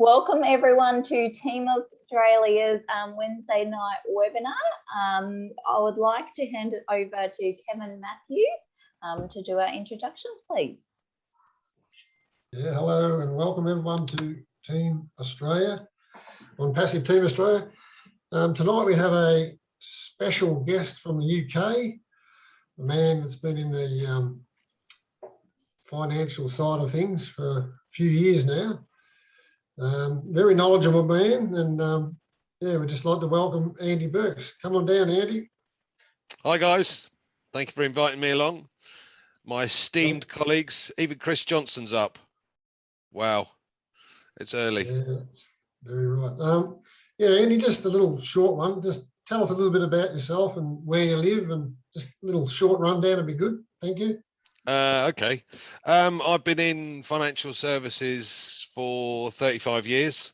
Welcome everyone to Team Australia's Wednesday night webinar. I would like to hand it over to Kevin Matthews to do our introductions, please. Yeah, hello and welcome everyone to Team Australia, ONPASSIVE Team Australia. Tonight we have a special guest from the UK, a man that's been in the financial side of things for a few years now. Very knowledgeable man, and yeah, we'd just like to welcome Andy Burks. Come on down, Andy. Hi guys, thank you for inviting me along. My esteemed colleagues, even Chris Johnson's up. Wow, it's early. Yeah, that's very right. Yeah, Andy, just a little short one. Just tell us a little bit about yourself and where you live, and just a little short rundown would be good. Thank you. Okay. I've been in financial services for 35 years.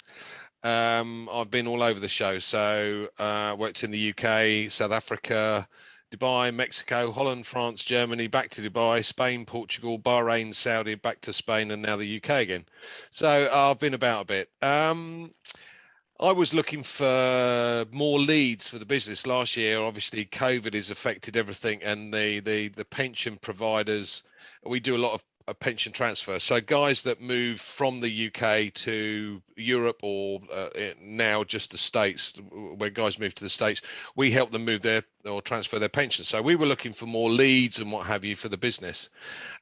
I've been all over the show. So worked in the UK, South Africa, Dubai, Mexico, Holland, France, Germany, back to Dubai, Spain, Portugal, Bahrain, Saudi, back to Spain, and now the UK again. So I've been about a bit. I was looking for more leads for the business last year. Obviously, COVID has affected everything, and the pension providers. We do a lot of pension transfer. So guys that move from the UK to Europe or now just the States, where guys move to the States, we help them move their or transfer their pensions. So we were looking for more leads and what have you for the business.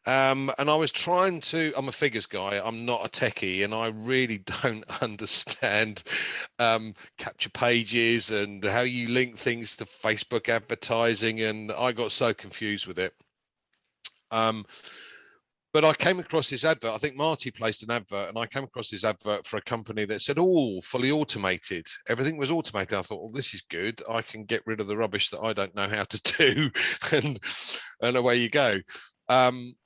And I was trying to, I'm a figures guy, I'm not a techie, and I really don't understand capture pages and how you link things to Facebook advertising. And I got so confused with it. But I came across this advert. I think Marty placed an advert, and I came across this advert for a company that said, "Oh, fully automated." Everything was automated. I thought, "Well, this is good. I can get rid of the rubbish that I don't know how to do," and away you go.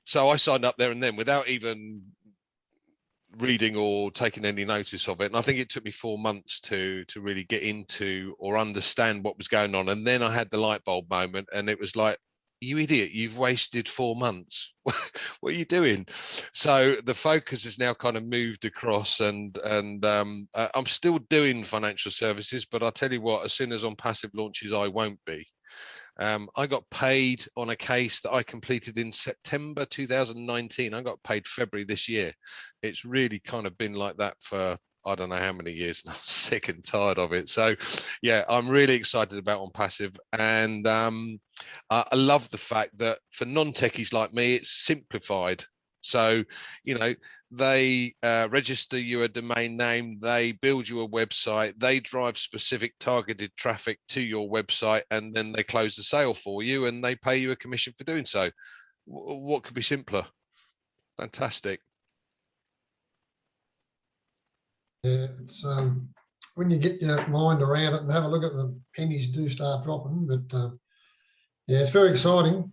So I signed up there and then without even reading or taking any notice of it. And I think it took me 4 months to really get into or understand what was going on. And then I had the light bulb moment, and it was like, "You idiot, you've wasted 4 months. What are you doing?" So the focus has now kind of moved across, and I'm still doing financial services, but I'll tell you what, as soon as ONPASSIVE launches, I won't be. I got paid on a case that I completed in September 2019. I got paid February this year. It's really kind of been like that for I don't know how many years, and I'm sick and tired of it. So yeah, I'm really excited about ONPASSIVE, and I love the fact that for non-techies like me, it's simplified. So, you know, they register you a domain name, they build you a website, they drive specific targeted traffic to your website, and then they close the sale for you and they pay you a commission for doing so. What could be simpler? Fantastic. Yeah, it's when you get your mind around it and have a look at the pennies do start dropping, but yeah, it's very exciting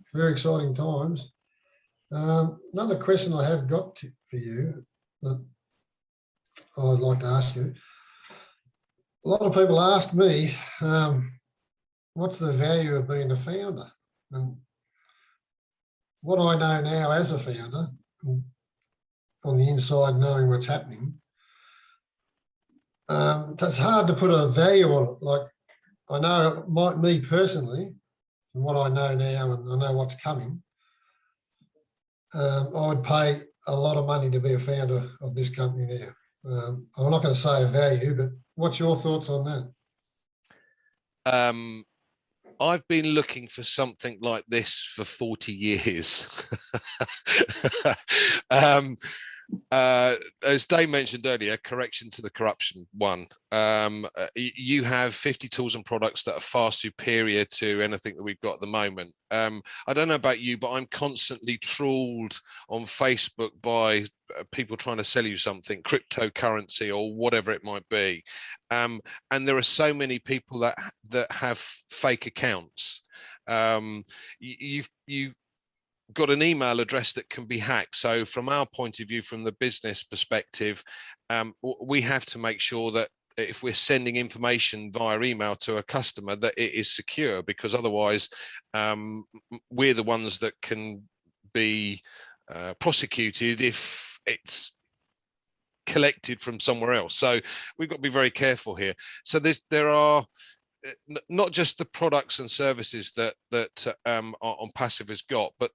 times. Another question I have got for you that I'd like to ask you. A lot of people ask me, what's the value of being a founder? And what I know now as a founder, on the inside knowing what's happening, it's hard to put a value on it. Like, I know me personally, from what I know now and I know what's coming, I would pay a lot of money to be a founder of this company now. I'm not going to say a value, but what's your thoughts on that? I've been looking for something like this for 40 years. As Dave mentioned earlier, correction to the corruption one. You have 50 tools and products that are far superior to anything that we've got at the moment. I don't know about you, but I'm constantly trawled on Facebook by people trying to sell you something, cryptocurrency or whatever it might be. And there are so many people that have fake accounts. You've got an email address that can be hacked. So from our point of view, from the business perspective, we have to make sure that if we're sending information via email to a customer, that it is secure, because otherwise we're the ones that can be prosecuted if it's collected from somewhere else. So we've got to be very careful here. So there are not just the products and services that ONPASSIVE has got, but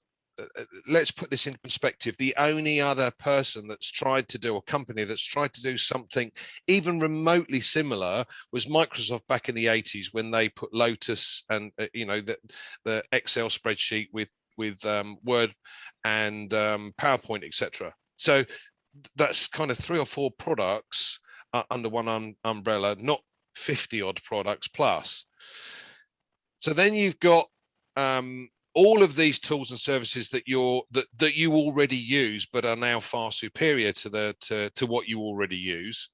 let's put this in perspective. The only other person that's tried to do, a company that's tried to do something even remotely similar, was Microsoft back in the 80s, when they put Lotus and the Excel spreadsheet with Word and PowerPoint, etc. So that's kind of 3 or 4 products under one umbrella, not 50 odd products plus. So then you've got all of these tools and services that you already use, but are now far superior to what you already use.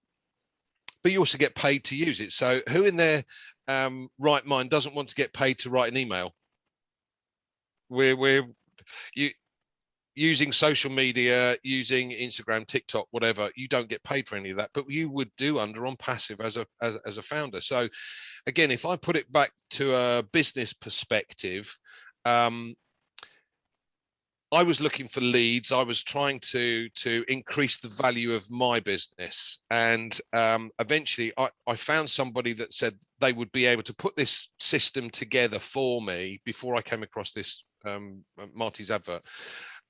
But you also get paid to use it. So who in their right mind doesn't want to get paid to write an email? We're using social media, using Instagram, TikTok, whatever. You don't get paid for any of that, but you would do under ONPASSIVE as a founder. So again, if I put it back to a business perspective, I was looking for leads. I was trying to increase the value of my business, and eventually I found somebody that said they would be able to put this system together for me before I came across this Marty's advert.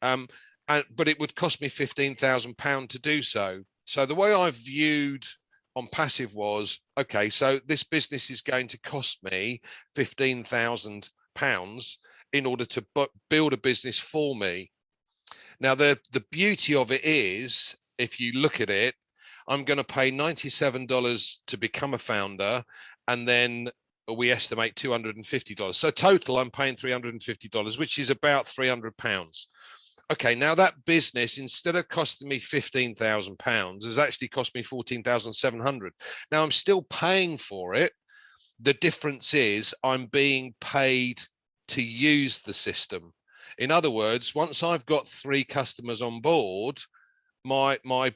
But it would cost me £15,000 to do so. So the way I viewed ONPASSIVE was, okay, so this business is going to cost me £15,000 in order to build a business for me. Now, the beauty of it is, if you look at it, I'm going to pay $97 to become a founder, and then we estimate $250. So total, I'm paying $350, which is about £300. Okay, now that business, instead of costing me £15,000, has actually cost me $14,700. Now I'm still paying for it. The difference is I'm being paid to use the system. In other words, once I've got 3 customers on board, the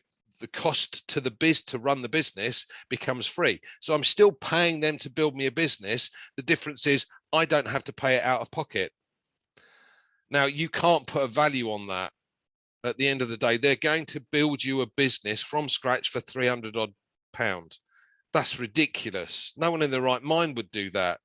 cost to to run the business becomes free. So I'm still paying them to build me a business. The difference is I don't have to pay it out of pocket. Now, you can't put a value on that. At the end of the day, they're going to build you a business from scratch for £300 odd. That's ridiculous. No one in their right mind would do that.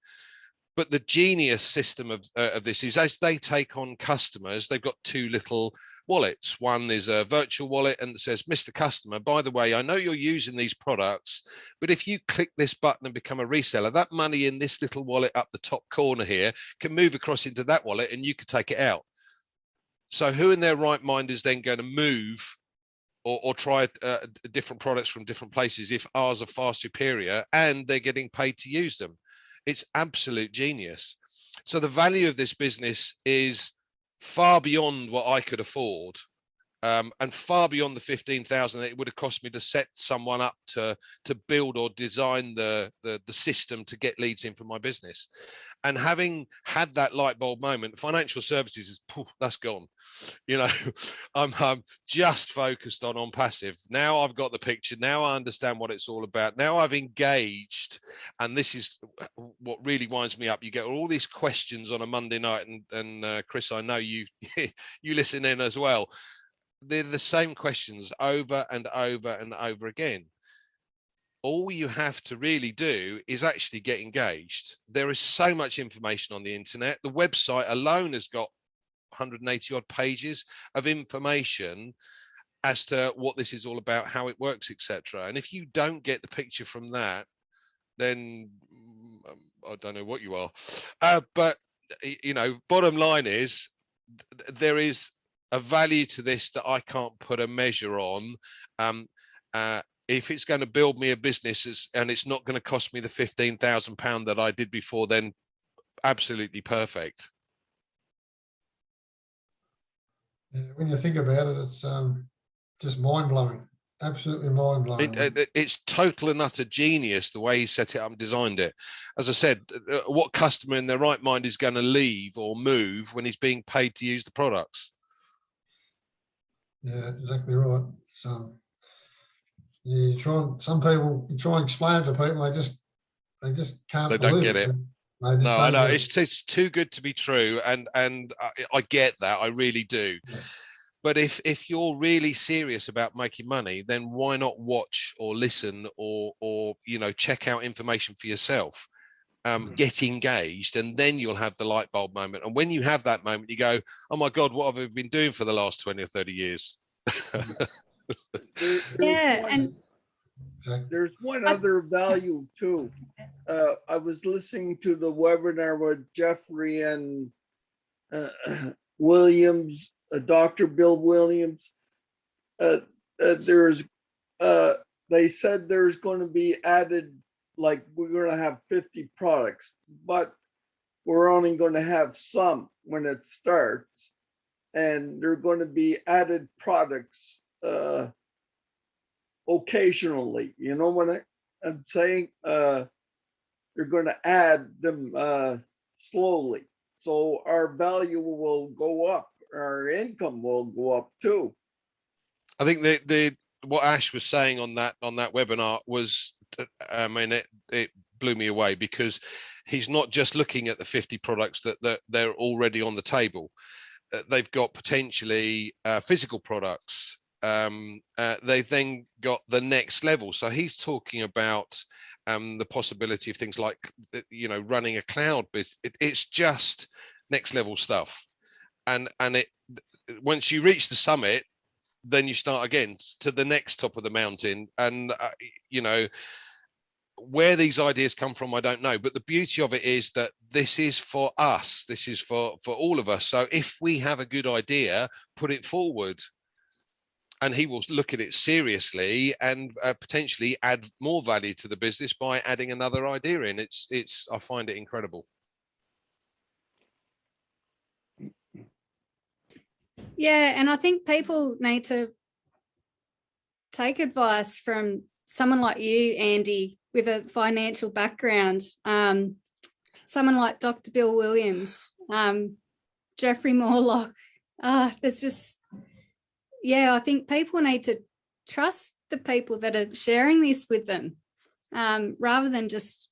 But the genius system of this is, as they take on customers, they've got 2 little wallets. One is a virtual wallet and it says, Mr. Customer, by the way, I know you're using these products, but if you click this button and become a reseller, that money in this little wallet up the top corner here can move across into that wallet and you could take it out. So who in their right mind is then going to move or try different products from different places if ours are far superior and they're getting paid to use them? It's absolute genius. So the value of this business is far beyond what I could afford, and far beyond the 15,000 that it would have cost me to set someone up to build or design the system to get leads in for my business. And having had that light bulb moment, financial services is poof, that's gone. You know, I'm just focused on ONPASSIVE. Now I've got the picture. Now I understand what it's all about. Now I've engaged, and this is what really winds me up. You get all these questions on a Monday night, and Chris, I know you you listen in as well. They're the same questions over and over and over again. All you have to really do is actually get engaged. There is so much information on the internet. The website alone has got 180 odd pages of information as to what this is all about, how it works, etc. And if you don't get the picture from that, then I don't know what you are. But you know, bottom line is there is a value to this that I can't put a measure on. If it's going to build me a business and it's not going to cost me the £15,000 that I did before, then absolutely perfect. Yeah, when you think about it, it's just mind-blowing, absolutely mind-blowing. It's total and utter genius the way he set it up and designed it. As I said, what customer in their right mind is going to leave or move when he's being paid to use the products? Yeah, that's exactly right. So yeah, some people try and explain it to people, they just can't. They don't get it. No, I know it's too good to be true, and I get that, I really do. Yeah. But if you're really serious about making money, then why not watch or listen or check out information for yourself? Get engaged, and then you'll have the light bulb moment. And when you have that moment, you go, oh my God, what have I been doing for the last 20 or 30 years? There's one other value too. I was listening to the webinar with Jeffrey and Williams, Dr. Bill Williams. They said there's going to be added, like we're going to have 50 products, but we're only going to have some when it starts, and they're going to be added products occasionally. You know what I'm saying? They're going to add them slowly, so our value will go up, our income will go up too. I think the what Ash was saying on that webinar was, I mean, it blew me away, because he's not just looking at the 50 products that they're already on the table. They've got potentially physical products. They've then got the next level. So he's talking about the possibility of things like, running a cloud. It's just next level stuff. And it, once you reach the summit, then you start again to the next top of the mountain. And, where these ideas come from, I don't know. But the beauty of it is that this is for us. This is for all of us. So if we have a good idea, put it forward. And he will look at it seriously and potentially add more value to the business by adding another idea in. I find it incredible. Yeah, and I think people need to take advice from someone like you, Andy, with a financial background, someone like Dr. Bill Williams, Jeffrey Morlock. There's just, I think people need to trust the people that are sharing this with them, rather than just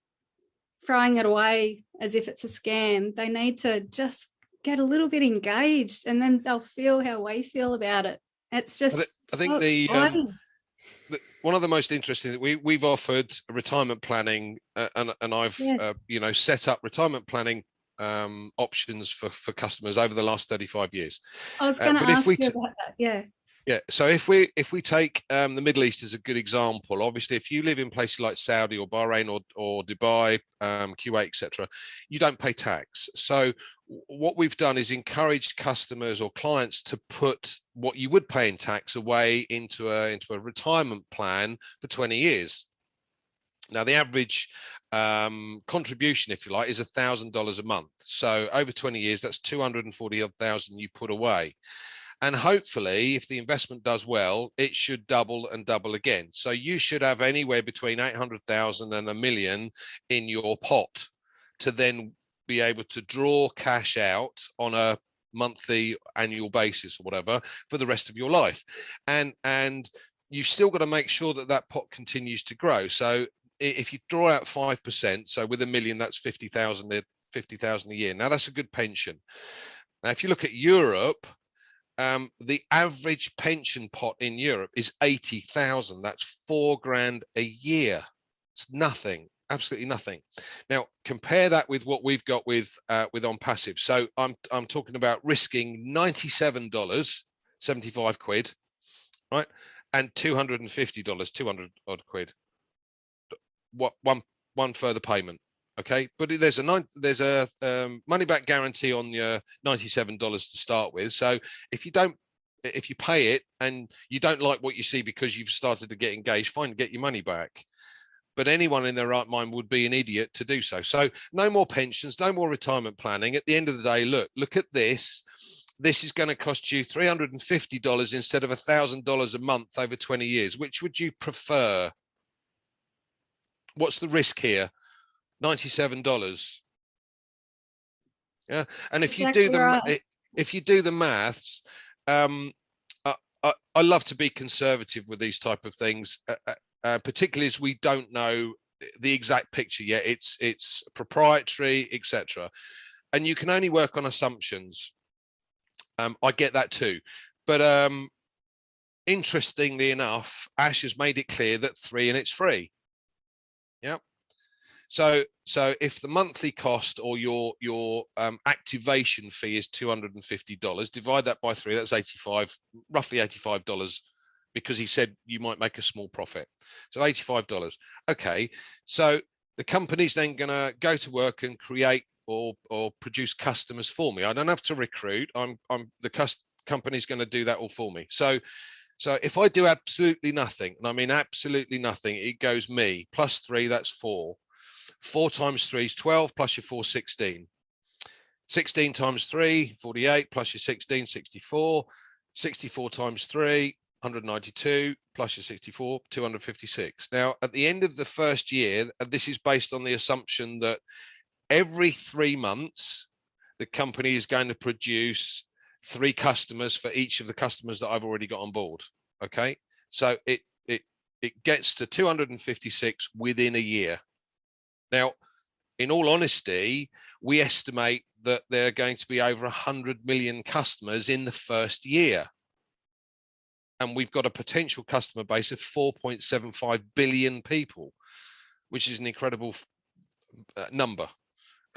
throwing it away as if it's a scam. They need to just get a little bit engaged, and then they'll feel how we feel about it. It's just, I think one of the most interesting that we've offered retirement planning, and I've set up retirement planning options for customers over the last 35 years. I was going to ask you about that. Yeah. So if we take the Middle East as a good example, obviously, if you live in places like Saudi or Bahrain or Dubai, Kuwait, etc., you don't pay tax. So what we've done is encourage customers or clients to put what you would pay in tax away into a retirement plan for 20 years. Now, the average contribution, if you like, is $1,000 a month. So over 20 years, that's 240,000 you put away. And hopefully, if the investment does well, it should double and double again. So you should have anywhere between 800,000 and $1 million in your pot to then be able to draw cash out on a monthly, annual basis or whatever for the rest of your life. And you've still got to make sure that pot continues to grow. So if you draw out 5%, so with $1 million, that's 50,000 a year. Now that's a good pension. Now, if you look at Europe, the average pension pot in Europe is 80,000. That's $4,000 a year. It's nothing, absolutely nothing. Now compare that with what we've got with ONPASSIVE. So I'm talking about risking $97, 75 quid, right, and $250, 200 odd quid. What one further payment. Okay, but there's a money back guarantee on your $97 to start with. So if you pay it and you don't like what you see because you've started to get engaged, fine, get your money back. But anyone in their right mind would be an idiot to do so. So no more pensions, no more retirement planning. At the end of the day, look at this. This is going to cost you $350 instead of $1,000 a month over 20 years. Which would you prefer? What's the risk here? $97. Yeah, and if you do the maths, I love to be conservative with these type of things, particularly as we don't know the exact picture yet. It's proprietary, etc., and you can only work on assumptions. I get that too, But interestingly enough, Ash has made it clear that 3 and it's free. Yeah. So if the monthly cost or your activation fee is $250, divide that by 3, that's roughly $85, because he said you might make a small profit. So $85. Okay, so the company's then going to go to work and create or produce customers for me. I don't have to recruit. Company's going to do that all for me. So if I do absolutely nothing, and I mean absolutely nothing, it goes me plus 3, that's 4. 4 times 3 is 12, plus your 4, 16. 16 times 3, 48, plus your 16, 64. 64 times 3, 192, plus your 64, 256. Now, at the end of the first year, this is based on the assumption that every 3 months, the company is going to produce 3 customers for each of the customers that I've already got on board. Okay, so it gets to 256 within a year. Now, in all honesty, we estimate that there are going to be over 100 million customers in the first year. And we've got a potential customer base of 4.75 billion people, which is an incredible number.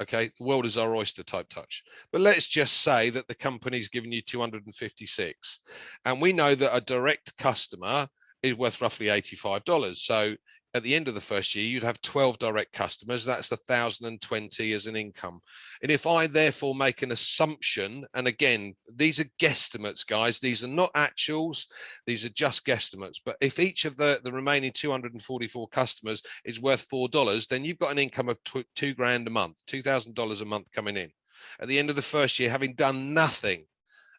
Okay, the world is our oyster type touch. But let's just say that the company's given you 256. And we know that a direct customer is worth roughly $85. So at the end of the first year, you'd have 12 direct customers. That's 1,020 as an income. And if I therefore make an assumption, and again, these are guesstimates, guys, these are not actuals, these are just guesstimates. But if each of the remaining 244 customers is worth $4, then you've got an income of $2,000 a month, $2,000 a month coming in. At the end of the first year, having done nothing,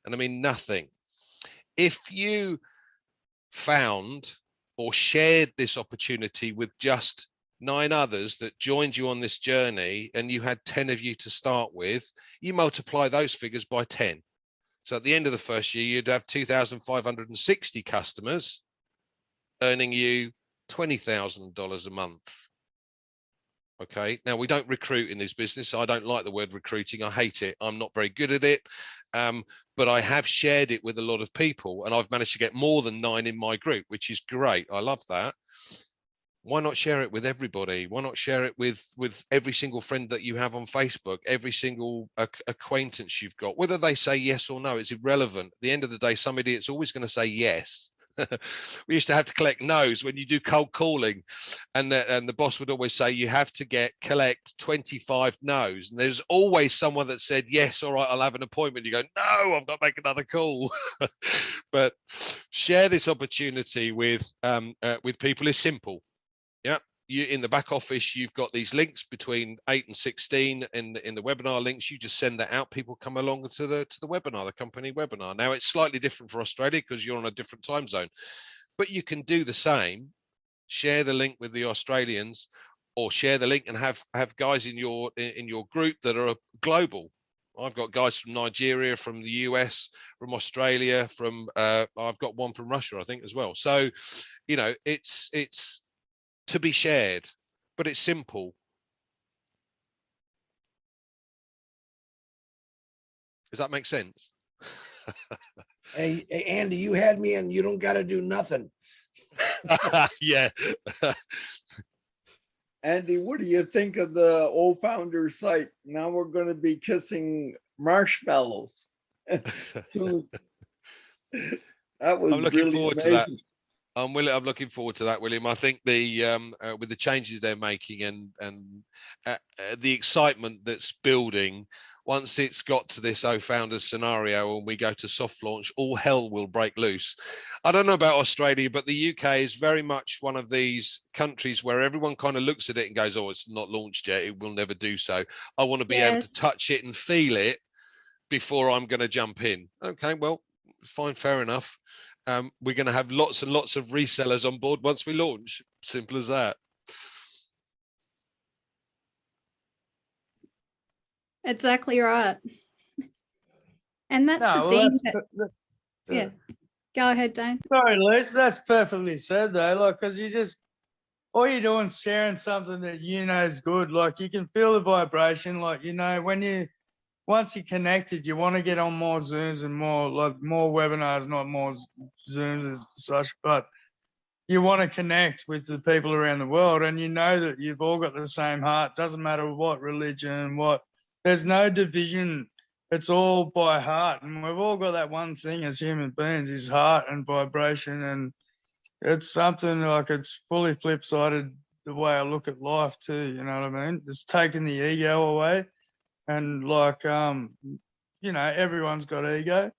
and I mean nothing. If you found or shared this opportunity with just 9 others that joined you on this journey, and you had 10 of you to start with, you multiply those figures by 10. So at the end of the first year, you'd have 2,560 customers earning you $20,000 a month. Okay, now we don't recruit in this business. I don't like the word recruiting. I hate it. I'm not very good at it. But I have shared it with a lot of people, and I've managed to get more than 9 in my group, which is great. I love that. Why not share it with everybody? Why not share it with every single friend that you have on Facebook, every single acquaintance you've got? Whether they say yes or no, it's irrelevant. At the end of the day, some idiot's always going to say yes. We used to have to collect no's when you do cold calling, and the boss would always say you have to collect 25 no's, and there's always someone that said yes, all right, I'll have an appointment. You go, no, I've got to make another call. But share this opportunity with people is simple. Yeah, you in the back office, you've got these links between 8 and 16 in the webinar links. You just send that out. People come along to the webinar, the company webinar. Now it's slightly different for Australia because you're on a different time zone, but you can do the same. Share the link with the Australians, or share the link and have guys in your group that are global. I've got guys from Nigeria, from the US, from Australia, from I've got one from Russia, I think, as well. So, you know, it's to be shared, but it's simple. Does that make sense? Hey, Andy, you had me and you don't got to do nothing. Yeah. Andy, what do you think of the old founder site? Now we're going to be kissing marshmallows. So that was I'm looking really forward amazing. to that. I'm looking forward to that, William. I think with the changes they're making and the excitement that's building, once it's got to this founders scenario and we go to soft launch, all hell will break loose. I don't know about Australia, but the UK is very much one of these countries where everyone kind of looks at it and goes, oh, it's not launched yet, it will never do so. I want to be able to touch it and feel it before I'm going to jump in. Okay, well, fine, fair enough. We're going to have lots and lots of resellers on board once we launch. Simple as that. Exactly right. And that's the thing. Yeah. Go ahead, Dane. Sorry, Liz. That's perfectly said, though. Like, because all you're doing is sharing something that you know is good. Like, you can feel the vibration. Like, you know, when you once you're connected, you want to get on more Zooms and more webinars, not more Zooms as such, but you want to connect with the people around the world, and you know that you've all got the same heart. Doesn't matter what religion, there's no division. It's all by heart, and we've all got that one thing as human beings, is heart and vibration, and it's something like it's fully flip-sided the way I look at life too, you know what I mean? It's taking the ego away, and like, everyone's got ego,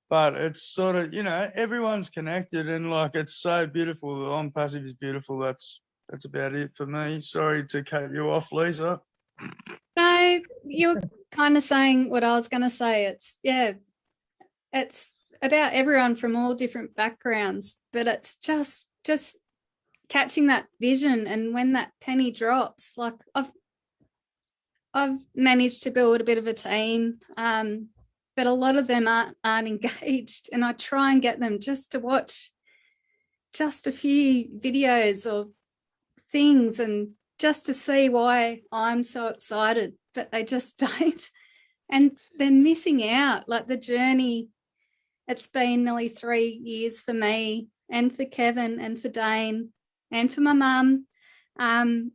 but it's sort of, everyone's connected, and like, it's so beautiful. The ONPASSIVE is beautiful. That's about it for me. Sorry to cut you off, Lisa. No, you're kind of saying what I was going to say. It's about everyone from all different backgrounds, but it's just catching that vision. And when that penny drops, like I've managed to build a bit of a team, but a lot of them aren't engaged, and I try and get them just to watch just a few videos or things, and just to see why I'm so excited, but they just don't. And they're missing out. Like the journey, it's been nearly 3 years for me, and for Kevin, and for Dane, and for my mum. The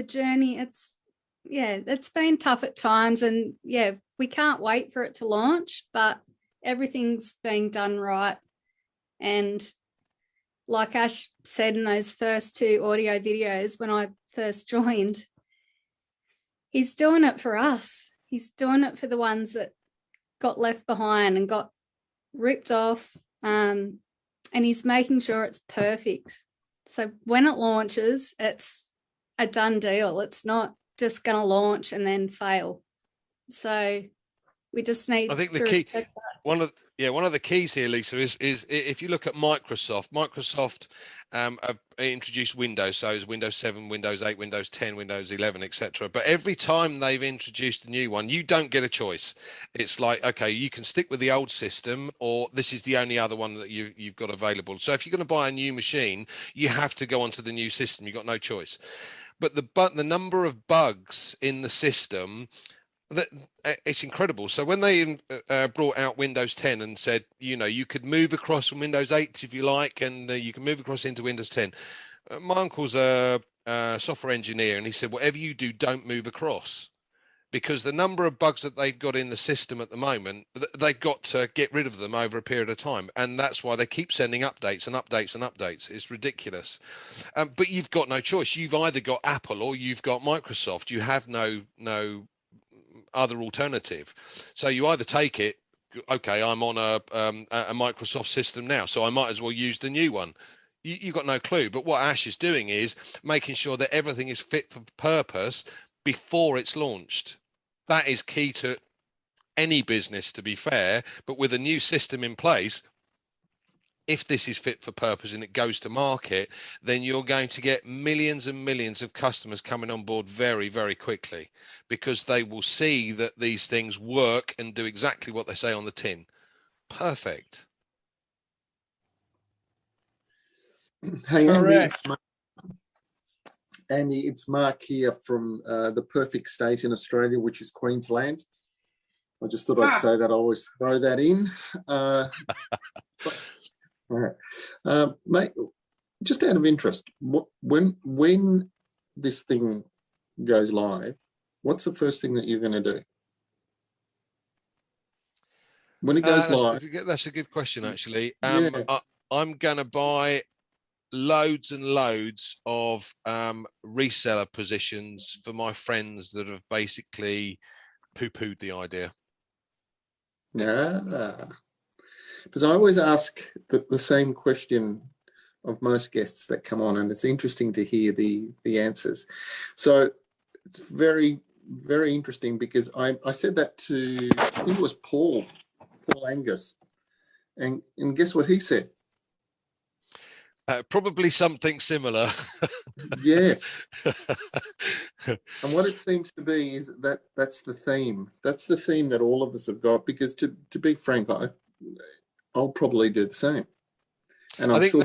journey, it's been tough at times, and we can't wait for it to launch, but everything's being done right. And like Ash said in those first 2 audio videos when I first joined, he's doing it for us. He's doing it for the ones that got left behind and got ripped off, and he's making sure it's perfect. So when it launches, it's a done deal. It's not just going to launch and then fail. So we just need, I think the to key, respect that. one of the keys here, Lisa, is if you look at Microsoft have introduced Windows, so it's Windows 7, Windows 8, Windows 10, Windows 11, etc. But every time they've introduced a new one, you don't get a choice. It's like, okay, you can stick with the old system, or this is the only other one that you've got available. So if you're going to buy a new machine, you have to go onto the new system. You've got no choice. But the number of bugs in the system, it's incredible. So when they brought out Windows 10 and said, you could move across from Windows 8 if you like, and you can move across into Windows 10. My uncle's a software engineer, and he said, whatever you do, don't move across, because the number of bugs that they've got in the system at the moment, they've got to get rid of them over a period of time. And that's why they keep sending updates and updates and updates. It's ridiculous. But you've got no choice. You've either got Apple or you've got Microsoft. You have no other alternative. So you either take it, okay, I'm on a Microsoft system now, so I might as well use the new one. You've got no clue. But what Ash is doing is making sure that everything is fit for purpose before it's launched. That is key to any business, to be fair. But with a new system in place, if this is fit for purpose and it goes to market, then you're going to get millions and millions of customers coming on board very, very quickly, because they will see that these things work and do exactly what they say on the tin. Perfect. Hey, Correct. Andy, it's Mark here from the perfect state in Australia, which is Queensland. I just thought I'd say that. I always throw that in. All right. Mate, just out of interest, when this thing goes live, what's the first thing that you're going to do? When it goes live? That's a good question, actually. Yeah. I'm going to buy loads and loads of reseller positions for my friends that have basically poo-pooed the idea. Yeah. Because I always ask the same question of most guests that come on, and it's interesting to hear the answers. So it's very, very interesting, because I said that to, I think it was Paul Angus, and guess what he said? Probably something similar. Yes. And what it seems to be is that's the theme. That's the theme that all of us have got, because to be frank, I'll probably do the same. And I'm sure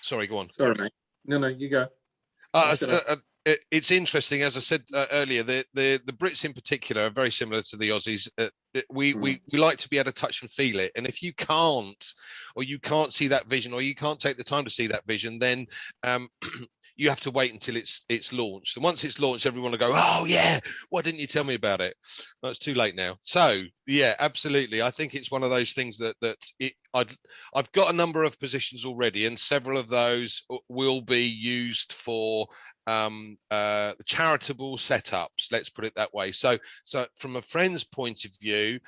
sorry, go on. Sorry, mate. No, you go. it's interesting, as I said earlier, the Brits in particular are very similar to the Aussies. We like to be able to touch and feel it, and if you can't, or you can't see that vision, or you can't take the time to see that vision, then you have to wait until it's launched. And once it's launched, everyone will go, "Oh yeah, why didn't you tell me about it?" Well, it's too late now. So yeah, absolutely. I think it's one of those things I've got a number of positions already, and several of those will be used for charitable setups. Let's put it that way. So from a friend's point of view,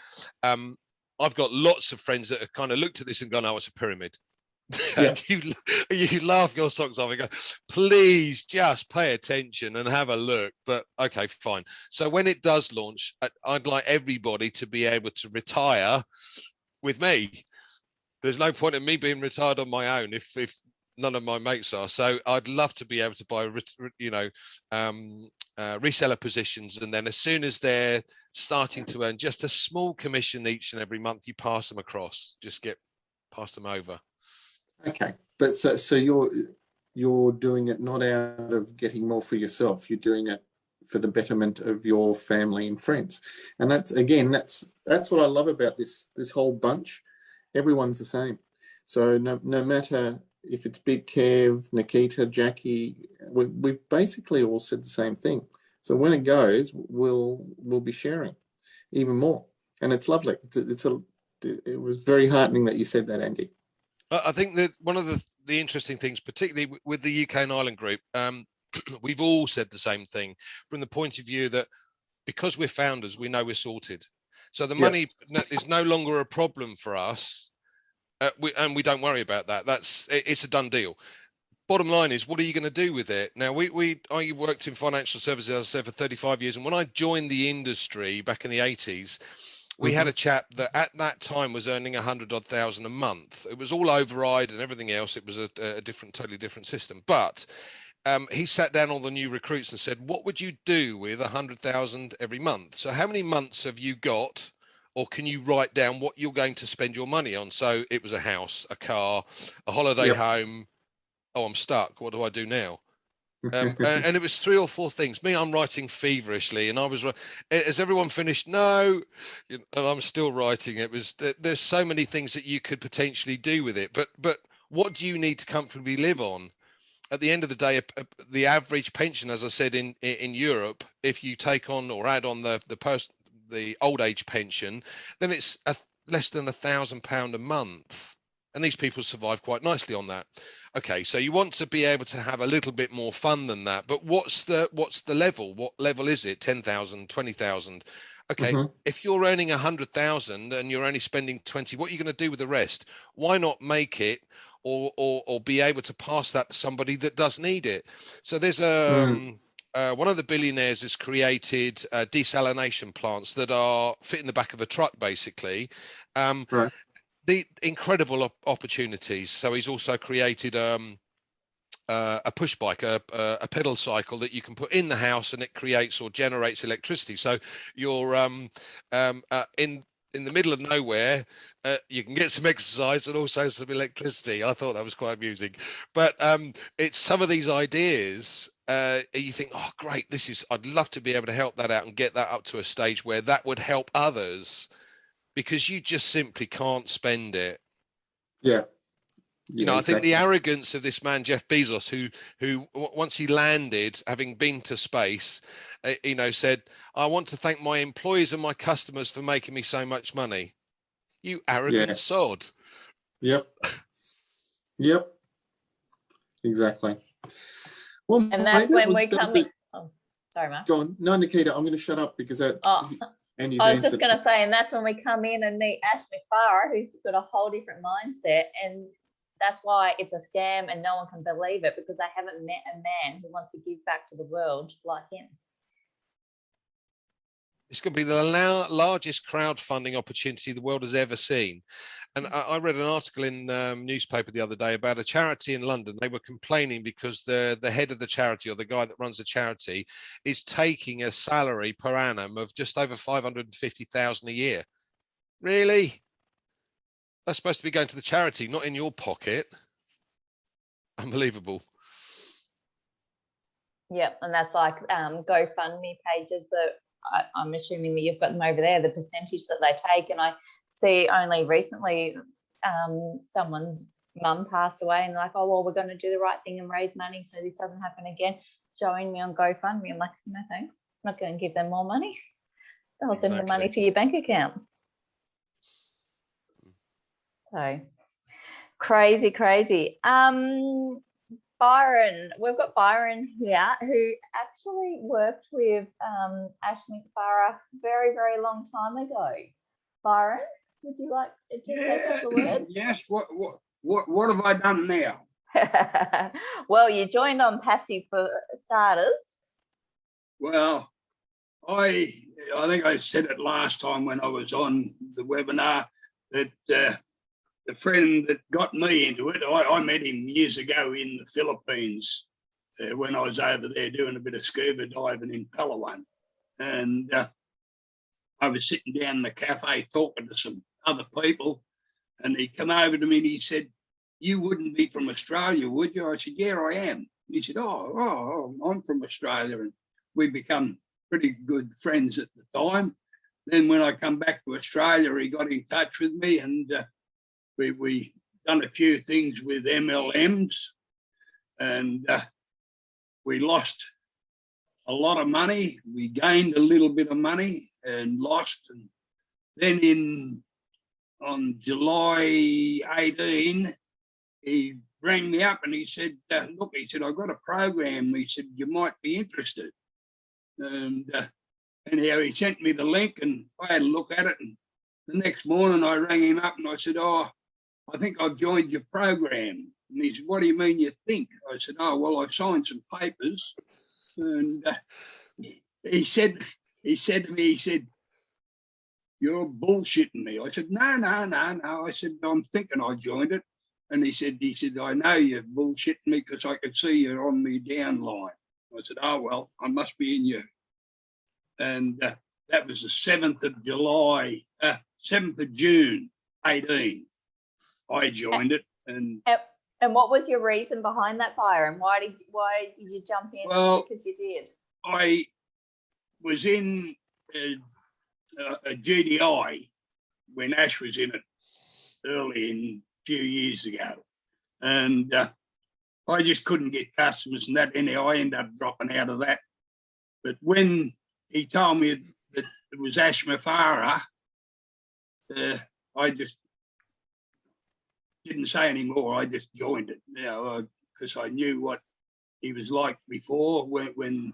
I've got lots of friends that have kind of looked at this and gone, "Oh, it's a pyramid." Yeah. you laugh your socks off and go, please just pay attention and have a look. But okay, fine. So when it does launch, I'd like everybody to be able to retire with me. There's no point in me being retired on my own if none of my mates are. So I'd love to be able to buy reseller positions, and then as soon as they're starting to earn just a small commission each and every month, you pass them across, just pass them over. Okay, but so you're doing it not out of getting more for yourself. You're doing it for the betterment of your family and friends, and that's what I love about this whole bunch. Everyone's the same. So no matter if it's Big Kev, Nikita, Jackie, we've basically all said the same thing. So when it goes, we'll be sharing even more, and it's lovely. It was very heartening that you said that, Andy. I think that one of the interesting things, particularly with the UK and Ireland group, we've all said the same thing from the point of view that because we're founders, we know we're sorted. So the money is no longer a problem for us, and we don't worry about that. It's a done deal. Bottom line is, what are you going to do with it? Now, I worked in financial services, as I said, for 35 years, and when I joined the industry back in the 80s, we had a chap that at that time was earning 100,000 a month. It was all override and everything else. It was a totally different system. But he sat down all the new recruits and said, "What would you do with 100,000 every month? So how many months have you got, or can you write down what you're going to spend your money on?" So it was a house, a car, a holiday home. Oh, I'm stuck. What do I do now? And it was 3 or 4 things. I'm writing feverishly, and I was, has everyone finished? No, and I'm still writing. There's so many things that you could potentially do with it, but what do you need to comfortably live on? At the end of the day, the average pension, as I said, in Europe, if you take on or add on the old age pension, then it's less than £1,000 a month, and these people survive quite nicely on that. Okay, so you want to be able to have a little bit more fun than that, but what's the level? What level is it? 10,000, 20,000? Okay, if you're earning 100,000 and you're only spending 20, what are you going to do with the rest? Why not make it or be able to pass that to somebody that does need it? So there's one of the billionaires has created desalination plants that fit in the back of a truck, basically. Right. The incredible opportunities. So he's also created a push bike, a pedal cycle that you can put in the house, and it creates or generates electricity. So you're in the middle of nowhere, you can get some exercise and also some electricity. I thought that was quite amusing. But it's some of these ideas. You think, oh, great! I'd love to be able to help that out and get that up to a stage where that would help others, because you just simply can't spend it. Yeah. I think the arrogance of this man, Jeff Bezos, who once he landed, having been to space, said, "I want to thank my employees and my customers for making me so much money." You arrogant sod. Yep. Exactly. Well, and that's when we come in. Oh, sorry, Mark. Go on. No, Nikita, I'm going to shut up because Andy's I was just going to say, and that's when we come in and meet Ash McFarah, who's got a whole different mindset, and that's why it's a scam and no one can believe it, because I haven't met a man who wants to give back to the world like him. It's going to be the largest crowdfunding opportunity the world has ever seen. And I read an article in newspaper the other day about a charity in London. They were complaining because the head of the charity, or the guy that runs the charity, is taking a salary per annum of just over 550,000 a year. Really? That's supposed to be going to the charity, not in your pocket. Unbelievable. Yep, and that's like GoFundMe pages that I'm assuming that you've got them over there, the percentage that they take. And I see only recently someone's mum passed away and like, oh, well, we're going to do the right thing and raise money so this doesn't happen again. Join me on GoFundMe. I'm like, no, thanks. I'm not going to give them more money. They'll send the money to your bank account. So crazy, crazy. Byron, we've got Byron here who actually worked with Ash McFarah very, very long time ago. Byron, would you like to take up the word? Yes. What have I done now? Well, you joined ONPASSIVE for starters. Well, I think I said it last time when I was on the webinar that the friend that got me into it, I met him years ago in the Philippines when I was over there doing a bit of scuba diving in Palawan. And I was sitting down in the cafe talking to some other people, and he come over to me and he said, "You wouldn't be from Australia, would you?" I said, "Yeah, I am." He said, oh, I'm from Australia. And we become pretty good friends at the time. Then when I come back to Australia, he got in touch with me, and we done a few things with MLMs, and we lost a lot of money. We gained a little bit of money and lost. And then on July 18, he rang me up and he said, look, he said, I've got a program. He said, you might be interested. And anyhow, he sent me the link and I had a look at it. And the next morning I rang him up and I said, oh, I think I've joined your program. And he said, what do you mean you think? I said, oh, well, I signed some papers. And he said to me, he said, you're bullshitting me. I said, no. I said, I'm thinking I joined it. And he said, I know you're bullshitting me because I could see you're on me downline. I said, oh, well, I must be in you. And that was the 7th of June, 18. I joined it. And what was your reason behind that, Byron? Why did you jump in? Well, because you did. I was in a GDI when Ash was in it early a few years ago. And I just couldn't get customers and that. Anyhow, I ended up dropping out of that. But when he told me that it was Ash McFarah, I just didn't say any more. I just joined it, you know, because I knew what he was like before when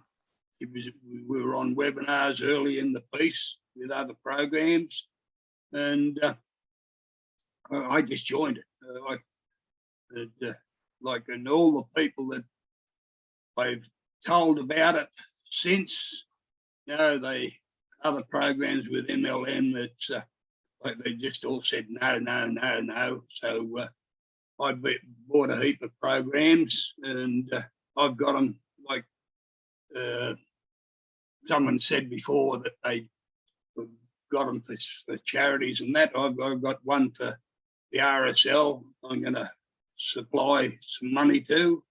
we were on webinars early in the piece with other programs, and I just joined it. And all the people that I've told about it since, you know, other programs with MLM, it's like they just all said no. So I bought a heap of programs, and I've got them like someone said before that they got them for charities and that. I've got one for the RSL. I'm going to supply some money to,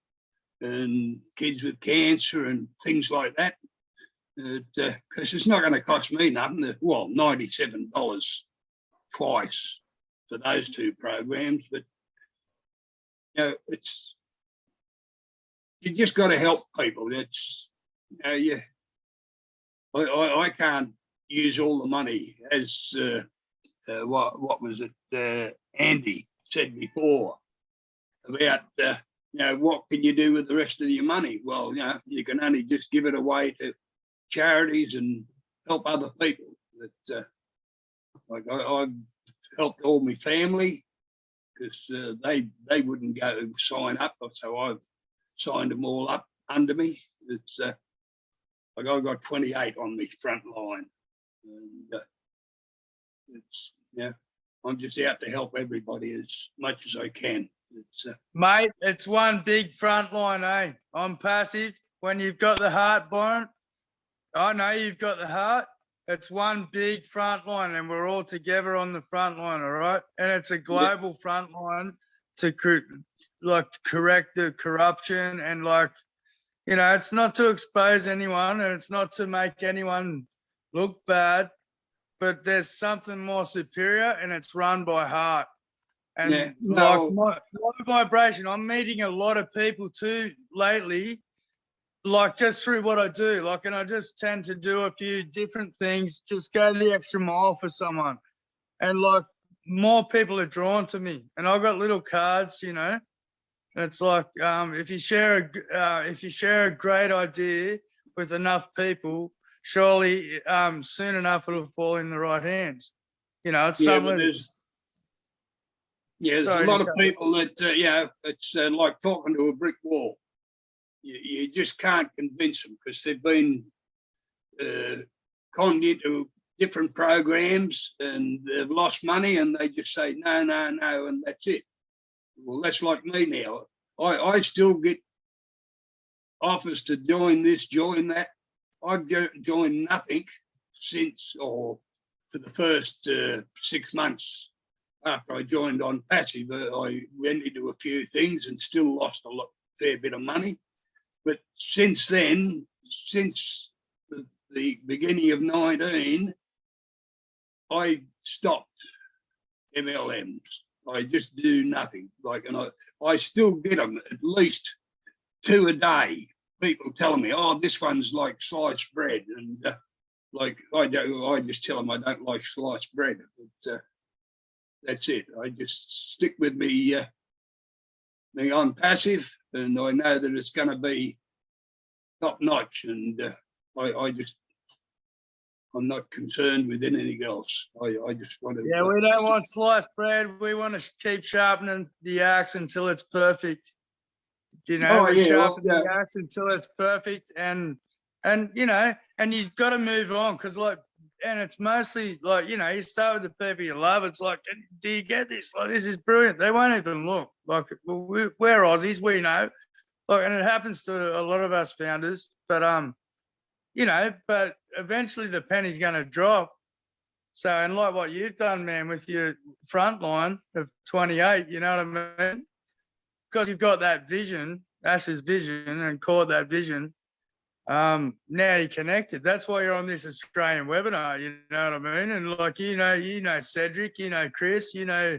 and kids with cancer and things like that. Because it's not going to cost me nothing. Well, $97 twice for those two programs, but you know, you just got to help people. It's I can't use all the money, as what was it Andy said before about you know, what can you do with the rest of your money? Well, you know, you can only just give it away to charities and help other people. That like I've helped all my family because they wouldn't go sign up, so I've signed them all up under me. It's like I've got 28 on my front line, and it's I'm just out to help everybody as much as I can. It's Mate, it's one big front line, eh? ONPASSIVE. When you've got the heart, Byron, I know you've got the heart. It's one big front line, and we're all together on the front line, all right? And it's a global front line to correct the corruption and like you know, it's not to expose anyone and it's not to make anyone look bad, but there's something more superior and it's run by heart. And Yeah, like no. my vibration, I'm meeting a lot of people too lately, like just through what I do. Like, and I just tend to do a few different things, just go the extra mile for someone. And like more people are drawn to me. And I've got little cards, you know. And it's like if you share a great idea with enough people, surely soon enough it'll fall in the right hands. You know, it's Yeah, something. but there's Sorry a lot to of cut people that, you know, it's like talking to a brick wall. You just can't convince them because they've been conned into different programs and they've lost money and they just say, no, no, no, and that's it. Well, that's like me now. I still get offers to join this, join that. I've joined nothing since, or for the first 6 months after I joined ONPASSIVE. I went into a few things and still lost a fair bit of money. But since then, since the beginning of 19, I stopped MLMs. I just do nothing. Like, and I still get them at least 2 a day. People telling me, "Oh, this one's like sliced bread," and like I just tell them I don't like sliced bread. But, that's it. I just stick with me ONPASSIVE, and I know that it's going to be top notch. And I'm not concerned with anything else. I just want to. Yeah, we don't want sliced bread. We want to keep sharpening the axe until it's perfect. You know, sharpen the axe until it's perfect, and you know, and you've got to move on because, like, and it's mostly like, you know, you start with the people you love. It's like, do you get this? Like, this is brilliant. They won't even look. Like, we're Aussies, we know. Like, and it happens to a lot of us founders. But you know, but eventually the penny's going to drop. So, and like what you've done, man, with your front line of 28, you know what I mean? Because you've got that vision, Ash's vision, and caught that vision. Now you're connected. That's why you're on this Australian webinar, you know what I mean? And like, you know Cedric, you know Chris, you know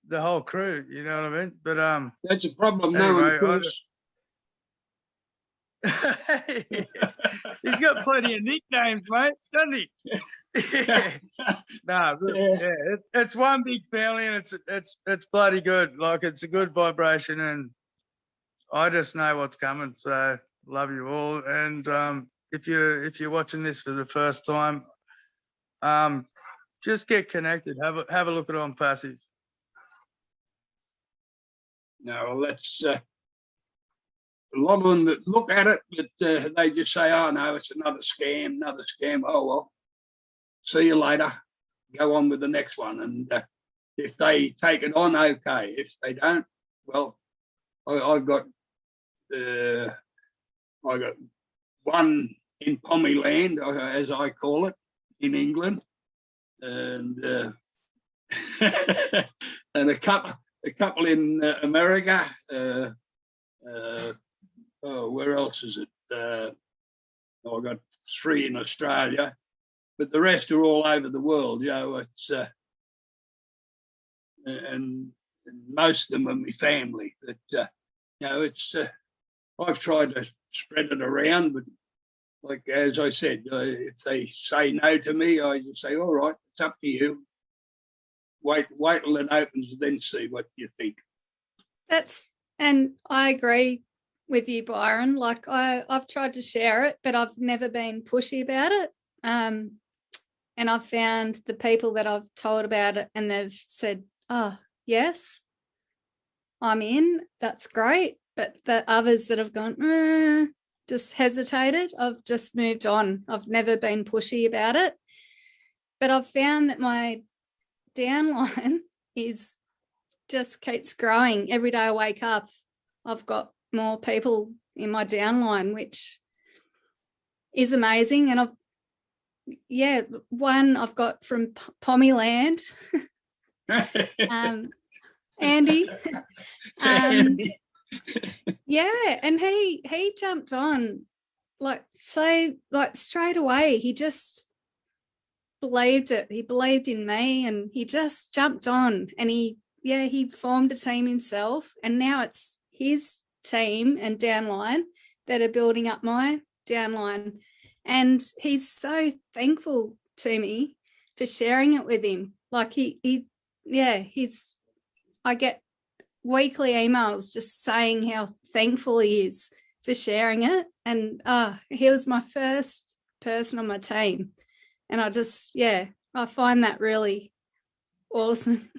the whole crew, you know what I mean? But that's a problem anyway, knowing Chris. He's got plenty of nicknames, mate, doesn't he? It's one big family, and it's bloody good. Like, it's a good vibration, and I just know what's coming. So love you all. And if you're watching this for the first time, just get connected. Have a look at ONPASSIVE. No, well, that's a lot of them that look at it, but they just say, "Oh no, it's another scam, another scam." Oh well, see you later. Go on with the next one. And if they take it on, okay. If they don't, well, I got one in Pommyland, as I call it, in England, and and a couple in America. Where else is it? I got 3 in Australia, but the rest are all over the world. You know, it's and most of them are my family. But you know, it's I've tried to spread it around, but like as I said, if they say no to me, I just say, all right, it's up to you. Wait till it opens, then see what you think. And I agree with you, Byron. Like, I've tried to share it, but I've never been pushy about it. And I've found the people that I've told about it and they've said, oh, yes, I'm in, that's great. But the others that have gone, just hesitated, I've just moved on. I've never been pushy about it. But I've found that my downline just keeps growing. Every day I wake up, I've got more people in my downline, which is amazing. And one I've got from Pommyland, Andy. Yeah, and he jumped on like straight away. He just believed it. He believed in me, and he just jumped on, and he formed a team himself, and now it's his team and downline that are building up my downline. And he's so thankful to me for sharing it with him. Like I get weekly emails just saying how thankful he is for sharing it. And he was my first person on my team. And I find that really awesome.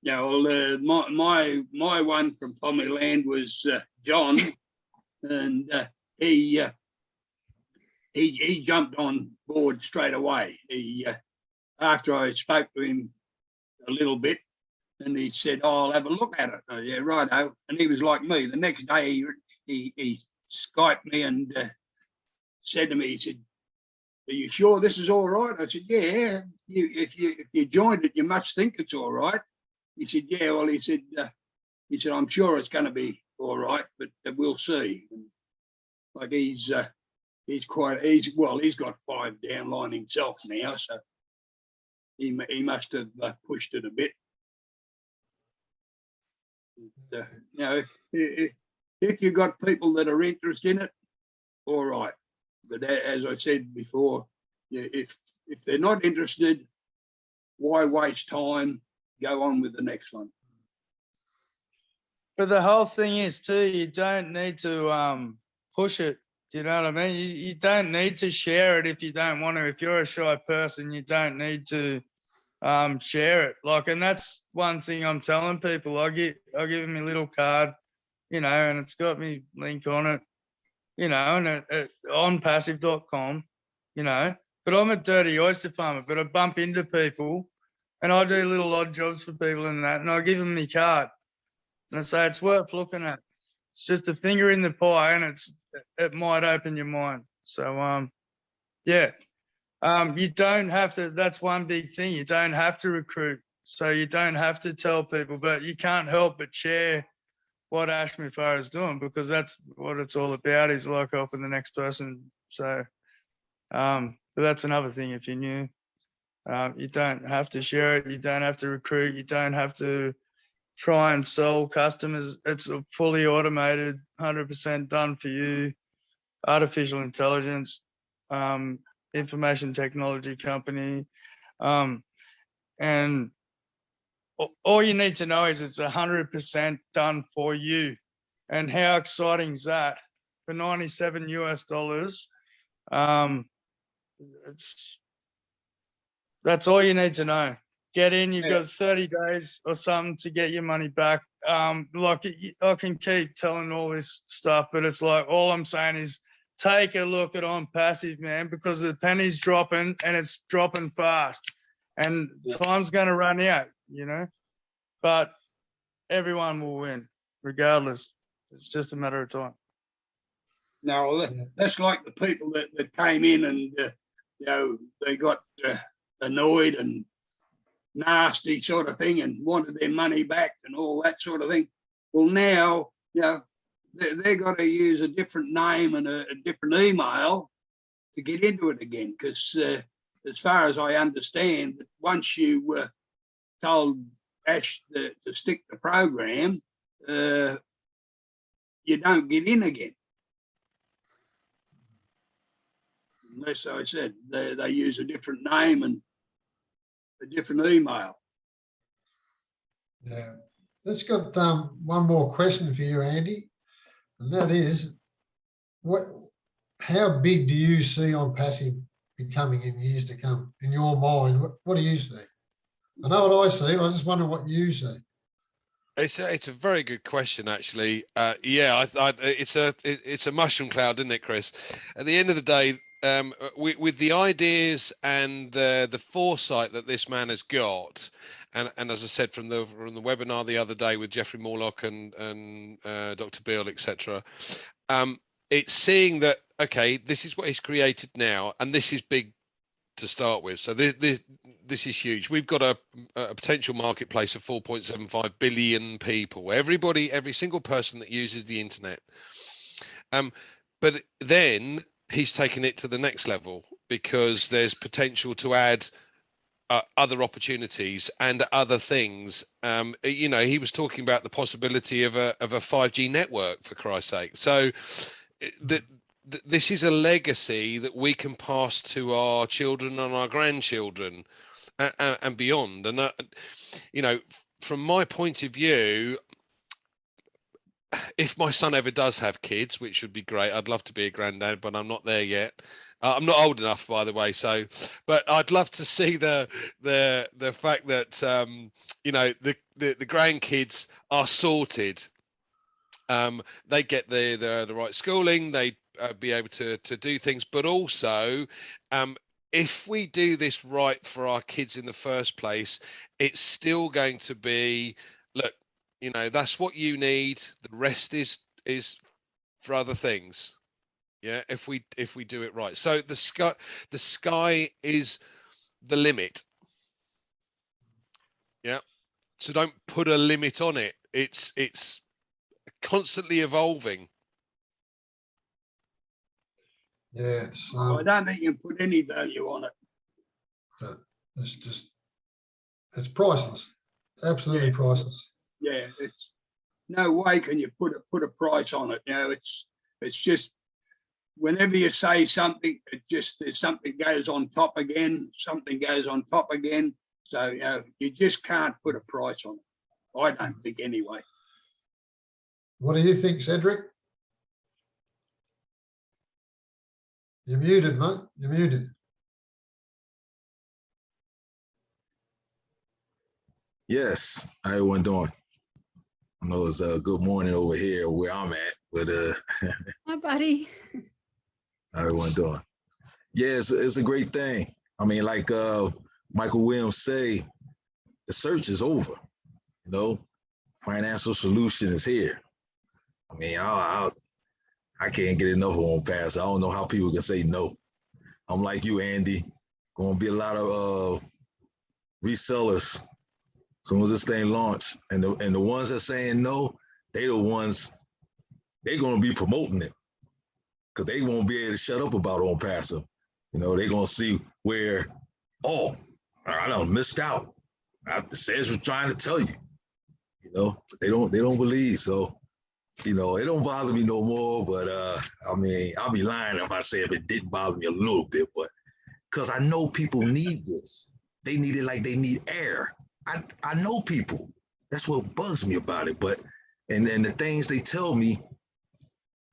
Yeah, well, my one from Pomeland was John, and he jumped on board straight away. He after I spoke to him a little bit, and he said, "Oh, I'll have a look at it." Oh, yeah, righto. And he was like me. The next day, he Skyped me and said to me, he said, "Are you sure this is all right?" I said, "Yeah. If you joined it, you must think it's all right." He said, "Yeah." Well, he said, "I'm sure it's going to be all right, but we'll see." And like he's got 5 downline himself now, so he must have pushed it a bit. If you've got people that are interested in it, all right. But as I said before, if they're not interested, why waste time? Go on with the next one. But the whole thing is too, you don't need to push it. Do you know what I mean? You don't need to share it if you don't want to. If you're a shy person, you don't need to share it. And that's one thing I'm telling people. I give them a little card, and it's got me link on it, and at ONPASSIVE.com, but I'm a dirty oyster farmer, but I bump into people and I do little odd jobs for people and that, and I give them my card and I say it's worth looking at. It's just a finger in the pie, and it might open your mind. So you don't have to. That's one big thing. You don't have to recruit, so you don't have to tell people, but you can't help but share what Ashmore Farah is doing, because that's what it's all about, is like helping the next person. So but that's another thing. If you're new, you don't have to share it. You don't have to recruit. You don't have to try and sell customers. It's a fully automated, 100% done for you, artificial intelligence, information technology company. And all you need to know is it's 100% done for you. And how exciting is that? For $97 US, that's all you need to know. Get in, you've got 30 days or something to get your money back. I can keep telling all this stuff, but it's like, all I'm saying is take a look at ONPASSIVE, man, because the penny's dropping, and it's dropping fast, and time's going to run out, but everyone will win regardless. It's just a matter of time. No, that's like the people that came in and they got annoyed and nasty sort of thing and wanted their money back and all that sort of thing. Well, now, they've got to use a different name and a different email to get into it again, because as far as I understand, once you told Ash to stick the program, you don't get in again. Unless, I said, they use a different name and a different email. Yeah. Let's got one more question for you, Andy, and that is, how big do you see ONPASSIVE becoming in years to come, in your mind? What do you see? I know what I see. I just wonder what you see. It's a very good question, actually. It's a mushroom cloud, isn't it, Chris? At the end of the day, with the ideas and the foresight that this man has got, and as I said from the webinar the other day with Jeffrey Morlock and Dr. Beale, etc., it's seeing that, okay, this is what he's created now, and this is big to start with. So this is huge. We've got a potential marketplace of 4.75 billion people. Every single person that uses the internet. But then he's taken it to the next level, because there's potential to add other opportunities and other things. You know, he was talking about the possibility of a 5G network, for Christ's sake. So this is a legacy that we can pass to our children and our grandchildren and beyond. And you know, from my point of view, if my son ever does have kids, which would be great, I'd love to be a granddad, but I'm not there yet. I'm not old enough, by the way. So, but I'd love to see the fact that you know, the grandkids are sorted. They get the right schooling. They be able to do things, but also, if we do this right for our kids in the first place, it's still going to be, look, you know, that's what you need. The rest is for other things. Yeah, if we do it right. So the sky is the limit. Yeah. So don't put a limit on it. It's constantly evolving. Yeah, it's I don't think you can put any value on it. it's priceless, absolutely priceless. Yeah, it's no way can you put a price on it. You know, it's just whenever you say something, something goes on top again, something goes on top again. So you know, you just can't put a price on it. I don't think anyway. What do you think, Cedric? You're muted, mate. You're muted. Yes, how everyone doing? I know it's a good morning over here where I'm at, but Hi, buddy. how everyone doing? Yeah, it's a great thing. I mean, like Michael Williams say, the search is over. You know, financial solution is here. I mean, I can't get enough of ONPASSIVE. I don't know how people can say no. I'm like you, Andy. Going to be a lot of resellers as soon as this thing launch, and the ones that saying no, they the ones they're going to be promoting it, because they won't be able to shut up about ONPASSIVE. You know, they're going to see where, oh, I done missed out. The sales was trying to tell you. You know, they don't believe. So, you know, it don't bother me no more, but I mean, I'll be lying if I say if it didn't bother me a little bit, but because I know people need this. They need it like they need air. I know people. That's what bugs me about it. But and the things they tell me,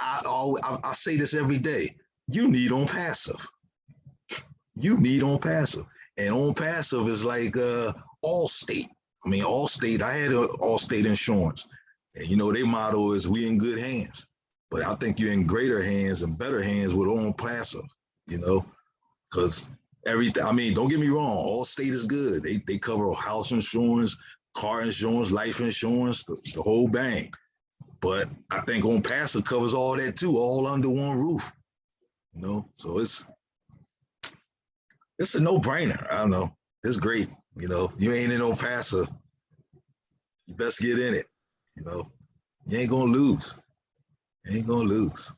I say this every day. You need ONPASSIVE. You need ONPASSIVE. And ONPASSIVE is like Allstate. I mean, Allstate, I had Allstate insurance. And you know, their motto is we in good hands. But I think you're in greater hands and better hands with ONPASSIVE, you know, because everything, I mean, don't get me wrong, Allstate is good. They cover house insurance, car insurance, life insurance, the whole bang. But I think ONPASSIVE covers all that too, all under one roof. You know, so it's a no-brainer. I don't know. It's great. You know, you ain't in ONPASSIVE, you best get in it. You know, you ain't gonna lose. You ain't gonna lose.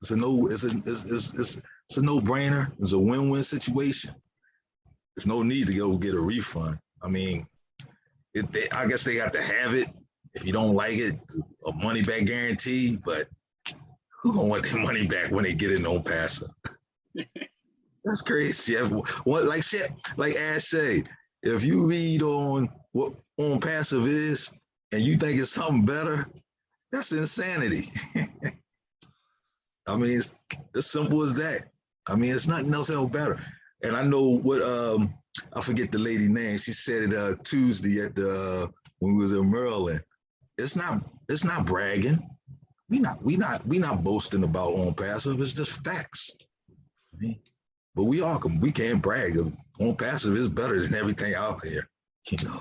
It's a no-brainer. It's a win-win situation. There's no need to go get a refund. I mean, I guess they got to have it. If you don't like it, a money-back guarantee. But who gonna want their money back when they get it on ONPASSIVE? That's crazy. Like Ash said, if you read on what ONPASSIVE is and you think it's something better, that's insanity. I mean, it's as simple as that. I mean, it's nothing else better. And I know what I forget the lady name. She said it Tuesday at the when we was in Maryland. It's not bragging. We not boasting about ONPASSIVE. It's just facts. I mean, but we can't brag. ONPASSIVE is better than everything out there, you know.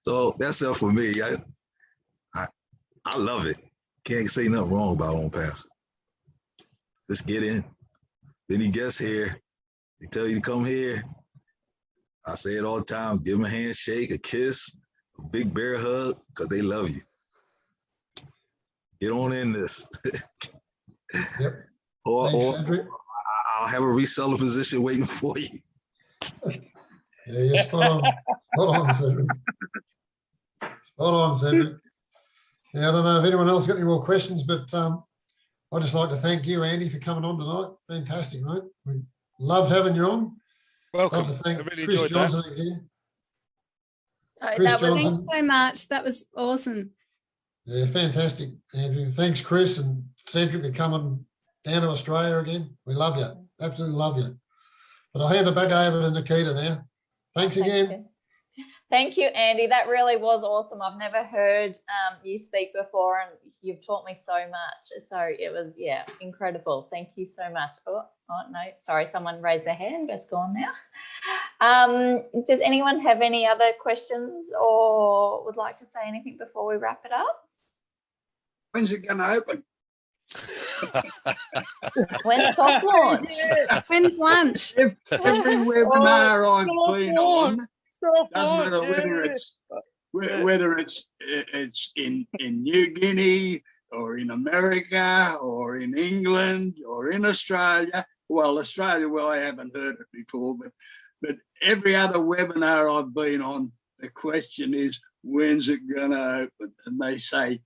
So that's it for me. I love it. Can't say nothing wrong about ONPASSIVE. Just get in. Any guests here, They tell you to come here. I say it all the time. Give them a handshake, a kiss, a big bear hug, because they love you. Get on in this. Yep. or Thanks, Cedric. I'll have a reseller position waiting for you. Yeah, you're spot on. Spot on, Cedric. Spot on, Cedric. Yeah, I don't know if anyone else got any more questions, but I'd just like to thank you, Andy, for coming on tonight. Fantastic, mate. We loved having you on. Welcome. Love to thank I really Chris enjoyed that. Johnson again. Oh, Chris that was Johnson. Thanks so much. That was awesome. Yeah, fantastic, Andrew. Thanks, Chris and Cedric, for coming down to Australia again. We love you. Absolutely love you. But I'll hand it back over to Nikita now. Thanks again. Thank you, Andy. That really was awesome. I've never heard you speak before, and you've taught me so much. So it was, yeah, incredible. Thank you so much. Oh no, sorry, someone raised their hand. It's gone now. Does anyone have any other questions or would like to say anything before we wrap it up? When's it going to open? When's soft launch? When's lunch? Every webinar I've been on, Soft doesn't matter launch, whether it's in New Guinea or in America or in England or in Australia. Well, Australia, well, I haven't heard it before, but every other webinar I've been on, the question is, when's it going to open? And they say,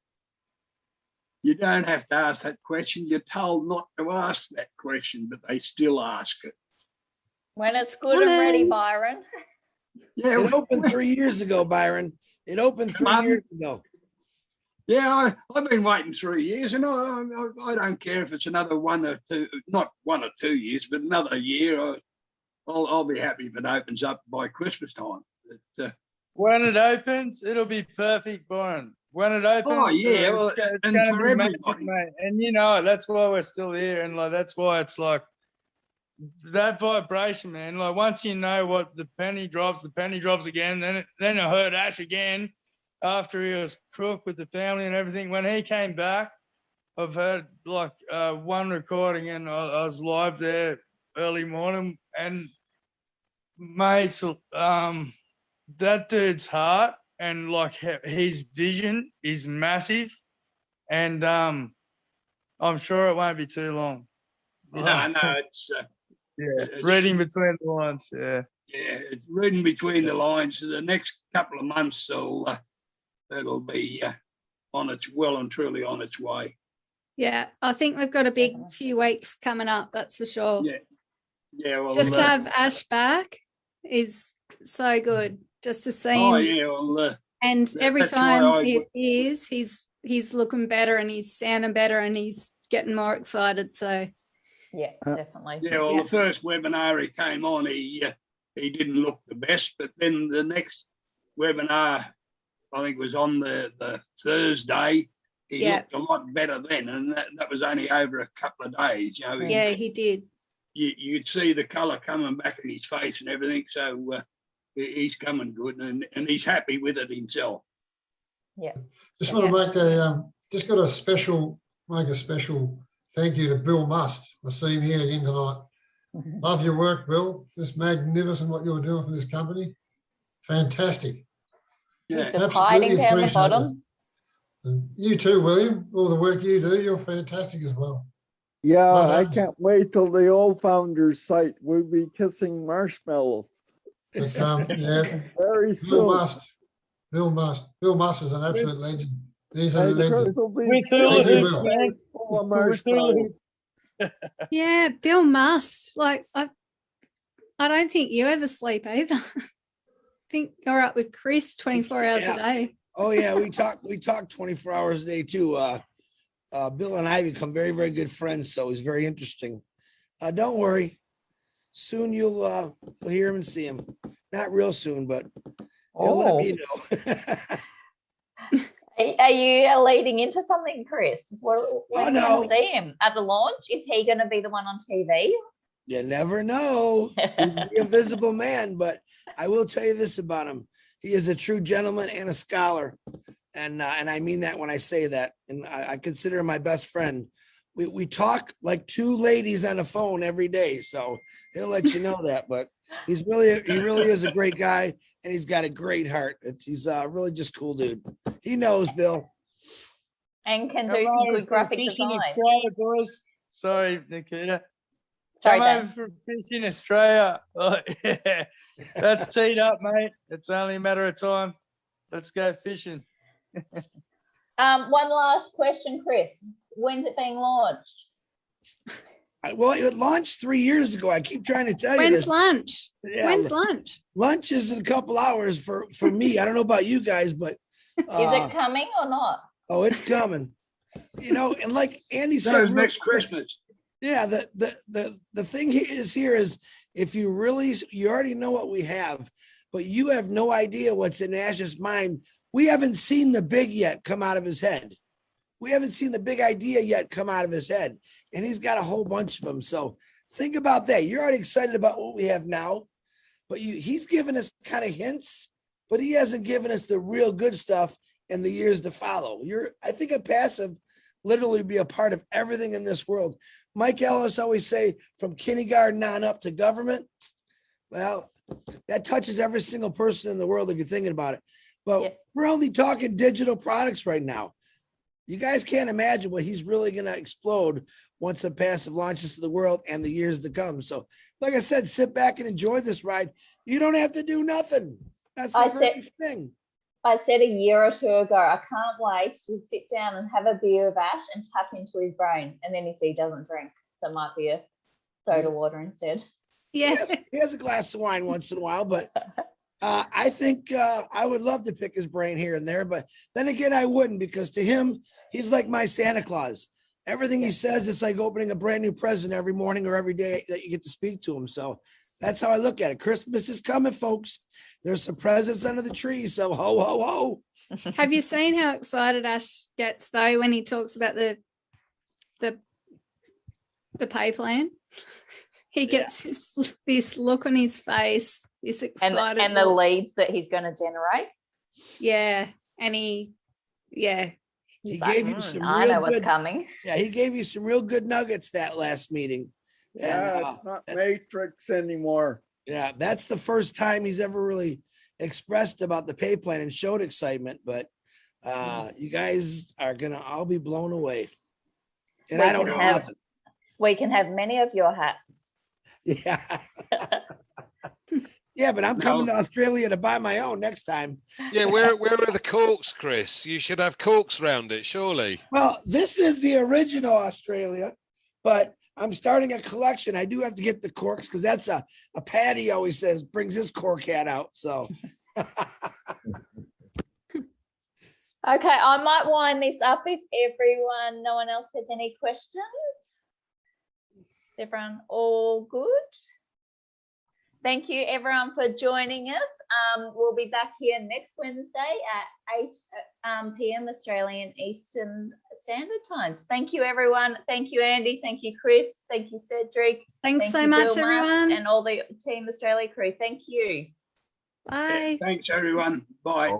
you don't have to ask that question. You're told not to ask that question, but they still ask it. When it's good and ready, Byron. Yeah, It opened 3 years ago, Byron. It opened 3 years ago. Yeah, I've been waiting 3 years, and I don't care if it's another 1 or 2, not 1 or 2 years, but another year. I'll be happy if it opens up by Christmas time. But, When it opens, it'll be perfect, Byron. When it opens, Oh, yeah, well, it's and gonna for be magic, everybody. mate. And you know, that's why we're still here, and like that's why it's like that vibration, man. Like once you know what the penny drops again. Then I heard Ash again after he was crook with the family and everything. When he came back, I've heard like one recording, and I was live there early morning, and mate, that dude's heart and like his vision is massive, and I'm sure it won't be too long. No, it's reading between the lines. Yeah, it's reading between the lines. So the next couple of months, it'll be well and truly on its way. Yeah, I think we've got a big few weeks coming up, that's for sure. Yeah. Well, just to have Ash back is so good. Just to see him. Oh yeah, well, and every that's time why he appears, he's looking better and he's sounding better and he's getting more excited. So yeah, definitely. Yeah, well, the first webinar he came on, he didn't look the best, but then the next webinar, I think, was on the Thursday. He looked a lot better then, and that was only over a couple of days. You know, he did. You'd see the colour coming back in his face and everything. So he's coming good, and he's happy with it himself. Yeah. Just want to make a special thank you to Bill Must. I see him here again tonight. Love your work, Bill. Just magnificent what you're doing for this company. Fantastic. Yeah, just hiding down the bottom. And you too, William. All the work you do, you're fantastic as well. Yeah, I can't wait till the old founders site. We'll be kissing marshmallows. But yeah, very soon. Bill Must is an absolute legend. He's a legend. Yeah, Bill Must. Like I don't think you ever sleep either. I think you're up with Chris 24 hours a day. Oh yeah, we talk 24 hours a day too. Bill and I become very, very good friends, so it's very interesting. Don't worry. Soon you'll hear him and see him. Not real soon, but he'll let me know. Are you leading into something, Chris? When no. we see him at the launch? Is he going to be the one on TV? You never know. He's the invisible man, but I will tell you this about him. He is a true gentleman and a scholar. And I mean that when I say that. And I consider him my best friend. we talk like two ladies on the phone every day. So he'll let you know that, but he really is a great guy, and he's got a great heart. He's really just cool dude. He knows, Bill. And can do some good graphic Fishing design. Australia, boys. Sorry, Nikita. Sorry, Come Dan. over for fishing Australia. Oh, yeah. That's teed up, mate. It's only a matter of time. Let's go fishing. One last question, Chris. When's it being launched? Well, it launched 3 years ago. I keep trying to tell you When's this. lunch? Yeah, When's lunch? lunch is in a couple hours for me. I don't know about you guys, but Is it coming or not? oh, it's coming. You know, and like Andy So said, it's next Christmas. yeah, the thing here is if you already know what we have, but you have no idea what's in Ash's mind. We haven't seen the big yet come out of his head. We haven't seen the big idea yet come out of his head. And he's got a whole bunch of them. So think about that. You're already excited about what we have now, but he's given us kind of hints, but he hasn't given us the real good stuff in the years to follow. I think a passive literally be a part of everything in this world. Mike Ellis always say from kindergarten on up to government. Well, that touches every single person in the world if you're thinking about it. But Yeah. we're only talking digital products right now. You guys can't imagine what he's really going to explode once the passive launches to the world and the years to come. So, like I said, sit back and enjoy this ride. You don't have to do nothing. That's the greatest thing. I said a year or two ago, I can't wait to sit down and have a beer with Ash and tap into his brain. And then he doesn't drink. So it might be a soda water instead. Yeah. He has a glass of wine once in a while, but I think I would love to pick his brain here and there. But then again, I wouldn't, because to him, he's like my Santa Claus. Everything he says, it's like opening a brand new present every morning or every day that you get to speak to him. So that's how I look at it. Christmas is coming, folks. There's some presents under the tree. So ho, ho, ho. Have you seen how excited Ash gets though when he talks about the pay plan? He gets this look on his face, this excited and the look. leads that he's going to generate. Yeah, and He He's gave like, you some I real know what's good, coming. yeah, he gave you some real good nuggets that last meeting. Yeah, And, it's not Matrix anymore. yeah, that's the first time he's ever really expressed about the pay plan and showed excitement. But you guys are gonna all be blown away. And I don't know nothing. We can have many of your hats. Yeah. Yeah, but I'm coming to Australia to buy my own next time. Yeah, where are the corks, Chris? You should have corks round it, surely. Well, this is the original Australia, but I'm starting a collection. I do have to get the corks because that's a Patty always says brings his cork hat out. So Okay, I might wind this up if no one else has any questions. Is everyone all good? Thank you everyone for joining us. We'll be back here next Wednesday at 8 p.m. Australian Eastern Standard Times. Thank you everyone. Thank you Andy. Thank you Chris. Thank you Cedric. Thanks so you, much, Bill Musk, everyone. and all the Team Australia crew. Thank you. Bye. Thanks, everyone. Bye.